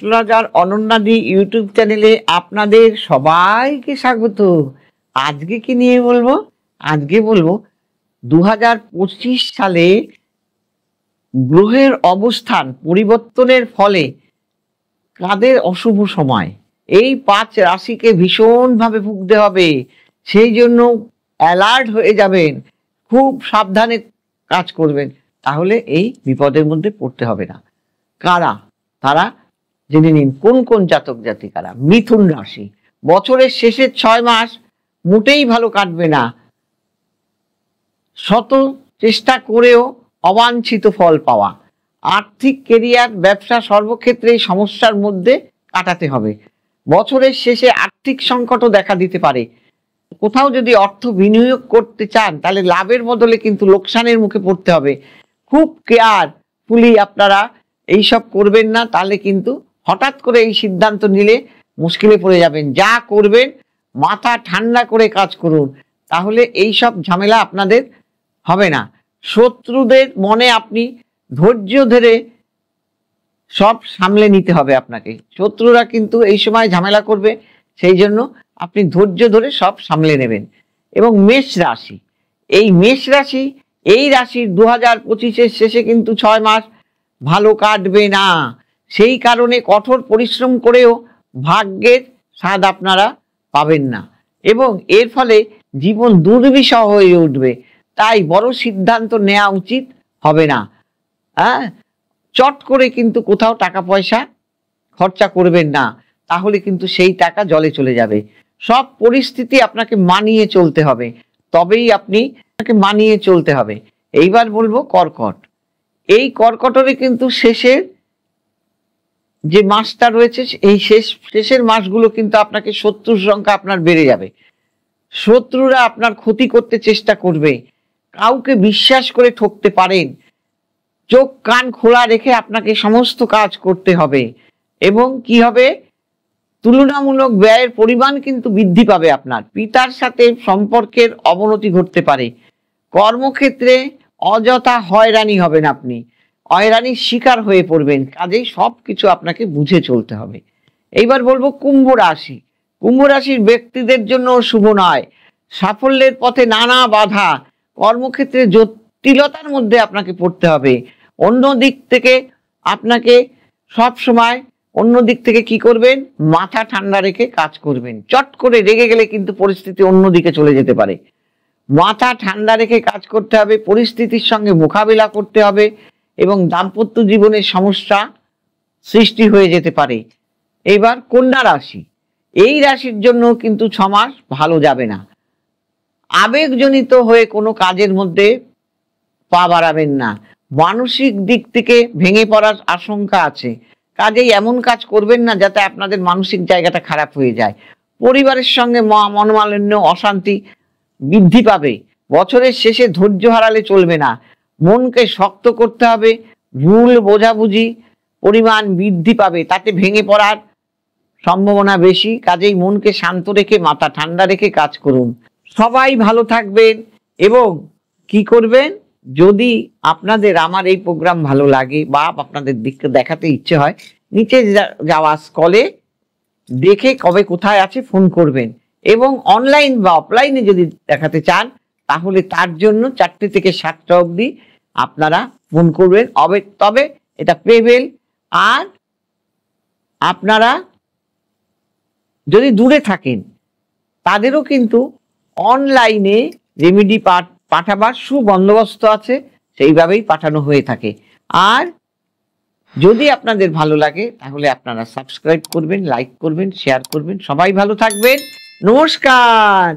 Astrologer আর অনন্যাদি YouTube চ্যানেলে আপনাদের সবাইকে স্বাগত। আজকে কি নিয়ে বলবো? আজকে বলবো 2025 সালে গ্রহের অবস্থান পরিবর্তনের ফলে কাদের অশুভ সময়। এই 5 রাশিকে ভীষণভাবে ভুগতে হবে, সেই জন্য অ্যালার্ট হয়ে যাবেন, খুব সাবধানে কাজ করবেন, তাহলে এই বিপদের মধ্যে পড়তে হবে না। কারা তারা জেনে নিন। কোন কোন জাতক জাতিকারা? মিথুন রাশি, বছরের শেষের 6 মাস মোটেই ভালো কাটবে না। শত চেষ্টা করেও অবাঞ্ছিত ফল পাওয়া, আর্থিক, কেরিয়ার, ব্যবসা সর্বক্ষেত্রেই সমস্যার মধ্যে কাটাতে হবে। বছরের শেষে আর্থিক সংকটও দেখা দিতে পারে। কোথাও যদি অর্থ বিনিয়োগ করতে চান তাহলে লাভের বদলে কিন্তু লোকসানের মুখে পড়তে হবে। খুব কেয়ারফুলি আপনারা এইসব করবেন না, তাহলে কিন্তু হঠাৎ করে এই সিদ্ধান্ত নিলে মুশকিলে পড়ে যাবেন। যা করবেন মাথা ঠান্ডা করে কাজ করুন, তাহলে এই সব ঝামেলা আপনাদের হবে না। শত্রুদের মনে আপনি ধৈর্য ধরে সব সামলে নিতে হবে আপনাকে। শত্রুরা কিন্তু এই সময় ঝামেলা করবে, সেই জন্য আপনি ধৈর্য ধরে সব সামলে নেবেন। এবং মেষ রাশি, এই মেষ রাশি, এই রাশির 2025-এর শেষে কিন্তু 6 মাস ভালো কাটবে না। সেই কারণে কঠোর পরিশ্রম করেও ভাগ্যের স্বাদ আপনারা পাবেন না এবং এর ফলে জীবন দুর্বিষহ হয়ে উঠবে। তাই বড় সিদ্ধান্ত নেওয়া উচিত হবে না। চট করে কিন্তু কোথাও টাকা পয়সা খরচা করবেন না, তাহলে কিন্তু সেই টাকা জলে চলে যাবে। সব পরিস্থিতি আপনাকে মানিয়ে চলতে হবে, তবেই আপনাকে মানিয়ে চলতে হবে। এইবার বলবো কর্কট। এই কর্কটরে কিন্তু শেষের যে মাসটা রয়েছে, এই শেষের মাসগুলো কিন্তু আপনাকে শত্রুর সংখ্যা আপনার বেড়ে যাবে। শত্রুরা আপনার ক্ষতি করতে চেষ্টা করবে, কাউকে বিশ্বাস করে ঠকতে পারেন। চোখ কান খোলা রেখে আপনাকে সমস্ত কাজ করতে হবে এবং কি হবে, তুলনামূলক ব্যয়ের পরিমাণ কিন্তু বৃদ্ধি পাবে। আপনার পিতার সাথে সম্পর্কের অবনতি ঘটতে পারে। কর্মক্ষেত্রে অযথা হয়রানি হবেন, আপনি হয়রানির শিকার হয়ে পড়বেন। কাজেই সব কিছু আপনাকে বুঝে চলতে হবে। এইবার বলবো কুম্ভ রাশি। কুম্ভ রাশির ব্যক্তিদের জন্য শুভ নয়। সাফল্যের পথে নানা বাধা, কর্মক্ষেত্রে জটিলতার মধ্যে আপনাকে পড়তে হবে। অন্য দিক থেকে আপনাকে সব সময় কি করবেন, মাথা ঠান্ডা রেখে কাজ করবেন। চট করে রেগে গেলে কিন্তু পরিস্থিতি অন্যদিকে চলে যেতে পারে। মাথা ঠান্ডা রেখে কাজ করতে হবে, পরিস্থিতির সঙ্গে মোকাবিলা করতে হবে এবং দাম্পত্য জীবনের সমস্যা সৃষ্টি হয়ে যেতে পারে। এইবার কন্যা রাশি, এই রাশির জন্য কিন্তু 6 মাস ভালো যাবে না। আবেগজনিত হয়ে কোনো কাজের মধ্যে পা বাড়াবেন না। মানসিক দিক থেকে ভেঙে পড়ার আশঙ্কা আছে, কাজেই এমন কাজ করবেন না যাতে আপনাদের মানসিক জায়গাটা খারাপ হয়ে যায়। পরিবারের সঙ্গে মনোমালিন্য, অশান্তি বৃদ্ধি পাবে। বছরের শেষে ধৈর্য হারালে চলবে না, মনকে শক্ত করতে হবে। ভুল বোঝাবুঝি পরিমাণ বৃদ্ধি পাবে, তাতে ভেঙে পড়ার সম্ভাবনা বেশি। কাজেই মনকে শান্ত রেখে মাথা ঠান্ডা রেখে কাজ করুন। সবাই ভালো থাকবেন এবং কি করবেন, যদি আপনাদের আমার এই প্রোগ্রাম ভালো লাগে বা আপনাদের দিকটা দেখাতে ইচ্ছে হয়, নিচে যাওয়া স্কলে দেখে কবে কোথায় আছে ফোন করবেন এবং অনলাইন বা অফলাইনে যদি দেখাতে চান তাহলে তার জন্য 4টে থেকে 7টা অবধি আপনারা ফোন করবেন। তবে এটা পেবেল। আর আপনারা যদি দূরে থাকেন তাদেরও কিন্তু অনলাইনে রেমেডি পাঠাবার সুবন্দোবস্ত আছে, সেইভাবেই পাঠানো হয়ে থাকে। আর যদি আপনাদের ভালো লাগে তাহলে আপনারা সাবস্ক্রাইব করবেন, লাইক করবেন, শেয়ার করবেন। সবাই ভালো থাকবেন। নমস্কার।